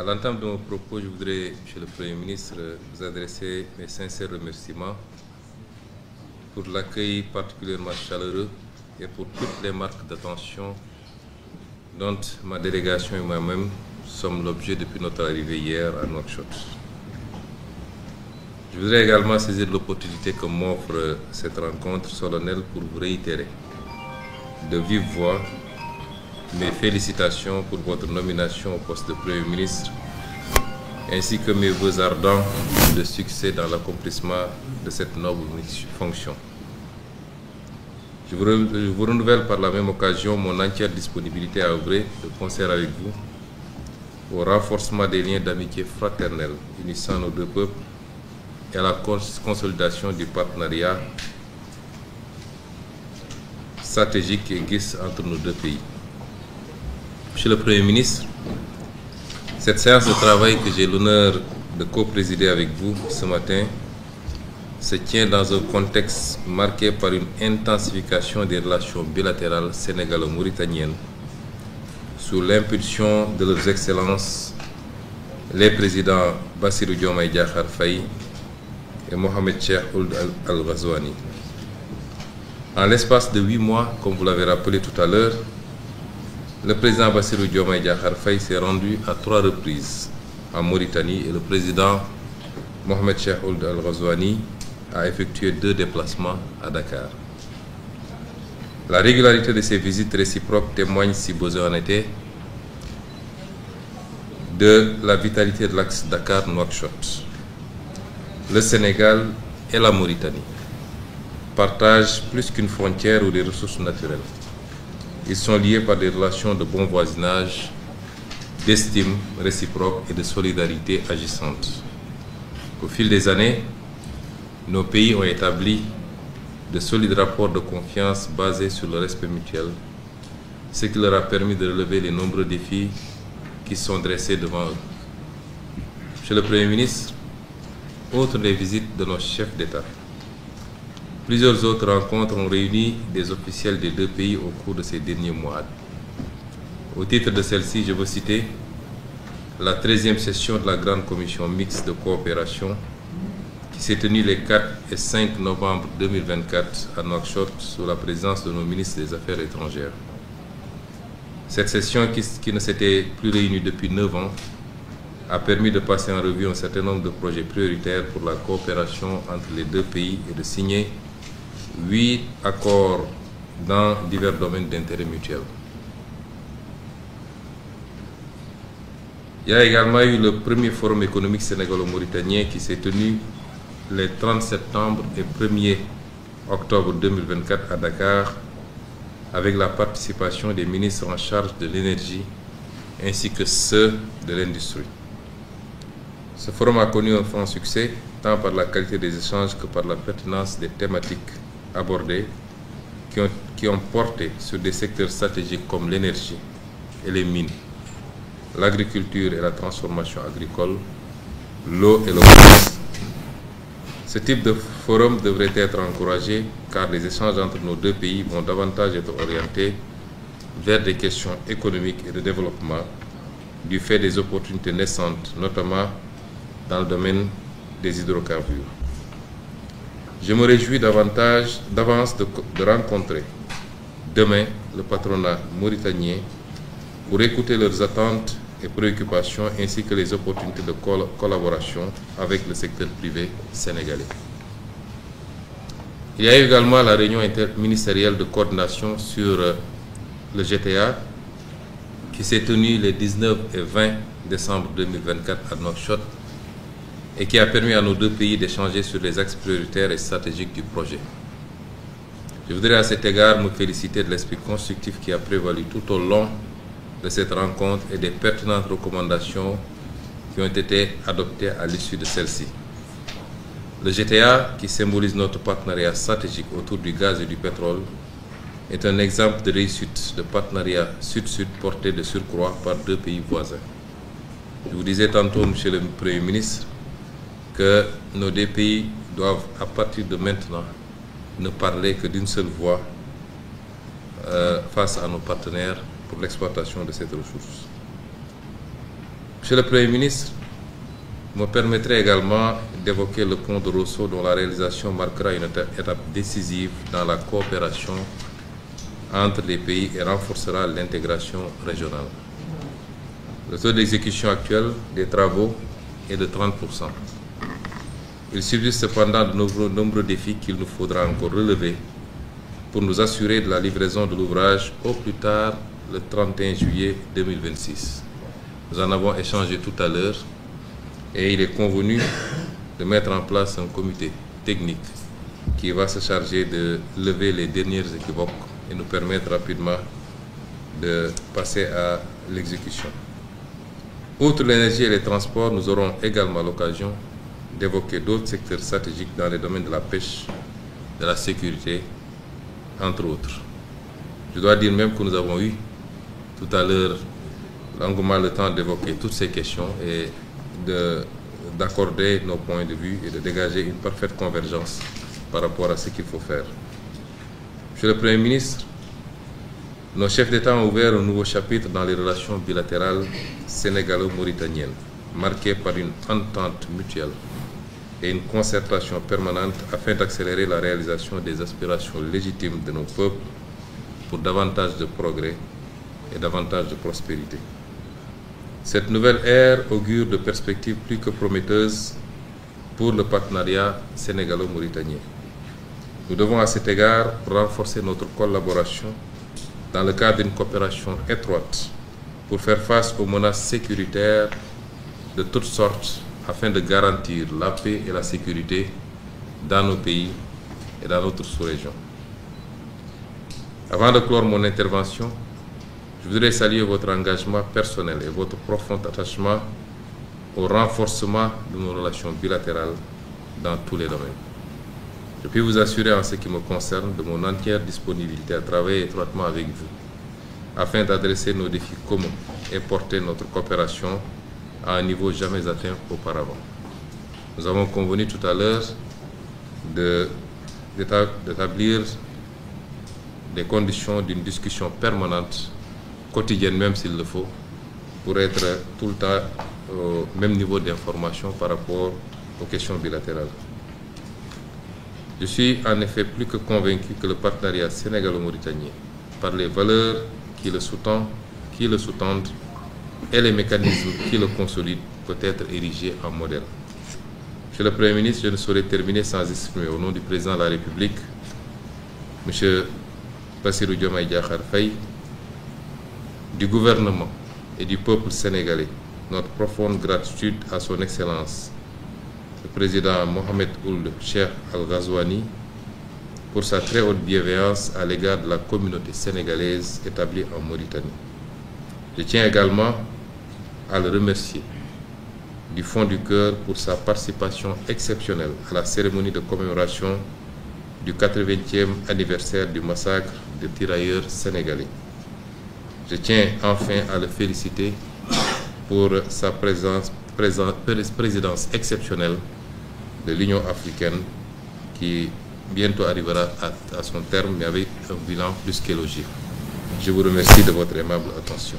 l'entame de mon propos, je voudrais, Monsieur le Premier ministre, vous adresser mes sincères remerciements pour l'accueil particulièrement chaleureux et pour toutes les marques d'attention dont ma délégation et moi-même sommes l'objet depuis notre arrivée hier à Nouakchott. Je voudrais également saisir l'opportunité que m'offre cette rencontre solennelle pour vous réitérer de vive voix mes félicitations pour votre nomination au poste de Premier ministre ainsi que mes vœux ardents de succès dans l'accomplissement de cette noble fonction. Je vous renouvelle par la même occasion mon entière disponibilité à œuvrer de concert avec vous au renforcement des liens d'amitié fraternelle unissant nos deux peuples et à la consolidation du partenariat stratégique et guise entre nos deux pays. Monsieur le Premier ministre, cette séance de travail que j'ai l'honneur de co-présider avec vous ce matin se tient dans un contexte marqué par une intensification des relations bilatérales sénégalo-mauritaniennes sous l'impulsion de leurs excellences les présidents Bassirou Diomaye Diakhar Faye et Mohamed Cheikh Ould Al Ghazouani. En l'espace de 8 mois, comme vous l'avez rappelé tout à l'heure, le président Bassirou Diomaye Diakhar Faye s'est rendu à 3 reprises en Mauritanie et le président Mohamed Cheikh Ould Al Ghazouani a effectué 2 déplacements à Dakar. La régularité de ces visites réciproques témoigne, si besoin en était, de la vitalité de l'axe Dakar-Nouakchott. Le Sénégal et la Mauritanie partagent plus qu'une frontière ou des ressources naturelles. Ils sont liés par des relations de bon voisinage, d'estime réciproque et de solidarité agissante. Au fil des années, nos pays ont établi de solides rapports de confiance basés sur le respect mutuel, ce qui leur a permis de relever les nombreux défis qui sont dressés devant eux. Monsieur le Premier ministre, outre les visites de nos chefs d'État, plusieurs autres rencontres ont réuni des officiels des 2 pays au cours de ces derniers mois. Au titre de celle-ci, je veux citer la 13e session de la Grande Commission mixte de coopération qui s'est tenue les 4 et 5 novembre 2024 à Nouakchott sous la présidence de nos ministres des Affaires étrangères. Cette session, qui ne s'était plus réunie depuis 9 ans, a permis de passer en revue un certain nombre de projets prioritaires pour la coopération entre les 2 pays et de signer 8 accords dans divers domaines d'intérêt mutuel. Il y a également eu le premier forum économique sénégalo-mauritanien qui s'est tenu les 30 septembre et 1er octobre 2024 à Dakar avec la participation des ministres en charge de l'énergie ainsi que ceux de l'industrie. Ce forum a connu un franc succès tant par la qualité des échanges que par la pertinence des thématiques abordées qui ont porté sur des secteurs stratégiques comme l'énergie et les mines, l'agriculture et la transformation agricole, l'eau et le commerce. Ce type de forum devrait être encouragé car les échanges entre nos 2 pays vont davantage être orientés vers des questions économiques et de développement du fait des opportunités naissantes, notamment dans le domaine des hydrocarbures. Je me réjouis d'avance de rencontrer demain le patronat mauritanien pour écouter leurs attentes et préoccupations ainsi que les opportunités de collaboration avec le secteur privé sénégalais. Il y a également la réunion interministérielle de coordination sur le GTA qui s'est tenue les 19 et 20 décembre 2024 à Nouakchott et qui a permis à nos 2 pays d'échanger sur les axes prioritaires et stratégiques du projet. Je voudrais à cet égard me féliciter de l'esprit constructif qui a prévalu tout au long de cette rencontre et des pertinentes recommandations qui ont été adoptées à l'issue de celle-ci. Le GTA, qui symbolise notre partenariat stratégique autour du gaz et du pétrole, est un exemple de réussite de partenariat sud-sud porté de surcroît par 2 pays voisins. Je vous disais tantôt, Monsieur le Premier ministre, que nos 2 pays doivent, à partir de maintenant, ne parler que d'une seule voix face à nos partenaires pour l'exploitation de cette ressource. Monsieur le Premier ministre, me permettrez également d'évoquer le pont de Rosso dont la réalisation marquera une étape décisive dans la coopération entre les pays et renforcera l'intégration régionale. Le taux d'exécution actuel des travaux est de 30%. Il subsiste cependant de nombreux défis qu'il nous faudra encore relever pour nous assurer de la livraison de l'ouvrage au plus tard le 31 juillet 2026. Nous en avons échangé tout à l'heure et il est convenu de mettre en place un comité technique qui va se charger de lever les dernières équivoques et nous permettre rapidement de passer à l'exécution. Outre l'énergie et les transports, nous aurons également l'occasion d'évoquer d'autres secteurs stratégiques dans les domaines de la pêche, de la sécurité, entre autres. Je dois dire même que nous avons eu tout à l'heure longuement le temps d'évoquer toutes ces questions et d'accorder nos points de vue et de dégager une parfaite convergence par rapport à ce qu'il faut faire. Monsieur le Premier ministre, nos chefs d'État ont ouvert un nouveau chapitre dans les relations bilatérales sénégalo-mauritaniennes, marquées par une entente mutuelle et une concertation permanente afin d'accélérer la réalisation des aspirations légitimes de nos peuples pour davantage de progrès et davantage de prospérité. Cette nouvelle ère augure de perspectives plus que prometteuses pour le partenariat sénégalo-mauritanien. Nous devons à cet égard renforcer notre collaboration dans le cadre d'une coopération étroite pour faire face aux menaces sécuritaires de toutes sortes afin de garantir la paix et la sécurité dans nos pays et dans notre sous-région. Avant de clore mon intervention, je voudrais saluer votre engagement personnel et votre profond attachement au renforcement de nos relations bilatérales dans tous les domaines. Je puis vous assurer en ce qui me concerne de mon entière disponibilité à travailler étroitement avec vous afin d'adresser nos défis communs et porter notre coopération à un niveau jamais atteint auparavant. Nous avons convenu tout à l'heure d'établir des conditions d'une discussion permanente, quotidienne même s'il le faut, pour être tout le temps au même niveau d'information par rapport aux questions bilatérales. Je suis en effet plus que convaincu que le partenariat sénégalo-mauritanien, par les valeurs qui le sous-tendent et les mécanismes qui le consolident, peut être érigé en modèle. Monsieur le Premier ministre, je ne saurais terminer sans exprimer au nom du Président de la République, M. Bassirou Diomaye Diakhar Faye, du gouvernement et du peuple sénégalais, notre profonde gratitude à son Excellence, le Président Mohamed Ould Cheikh Al Ghazouani, pour sa très haute bienveillance à l'égard de la communauté sénégalaise établie en Mauritanie. Je tiens également à le remercier du fond du cœur pour sa participation exceptionnelle à la cérémonie de commémoration du 80e anniversaire du massacre des tirailleurs sénégalais. Je tiens enfin à le féliciter pour sa présidence exceptionnelle de l'Union africaine qui bientôt arrivera à son terme, mais avec un bilan plus qu'élogieux. Je vous remercie de votre aimable attention.